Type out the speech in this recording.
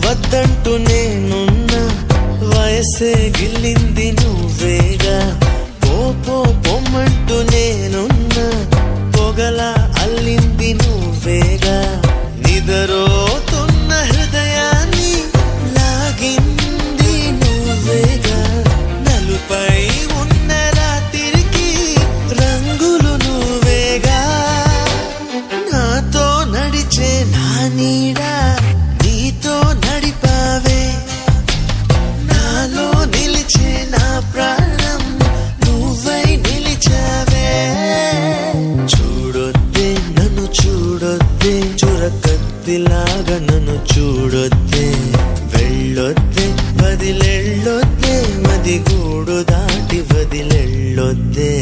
వద్దంటూ నేనున్నా వయసే గిల్లింది నువ్వేగా పొమ్మంటూ నేనున్నా పొగలా అల్లింది నువ్వేగా నిదరోతున్న హృదయాన్ని లాగింది నువ్వేగా నలుపై ఉన్న రాత్రికి రంగులు నువ్వేగా నాతో నడిచే నా నీడా నీతో నడిపావే నాలో నిలిచే నా ప్రాణం నువ్వై నిలిచావే చూడొద్దే నన్ను చూడొద్దే చురకత్తిలాగా నన్ను చూడొద్దే వెళ్ళొద్దే వదిలెళ్ళొద్దే మది గూడు దాటి వదిలెళ్ళొద్దే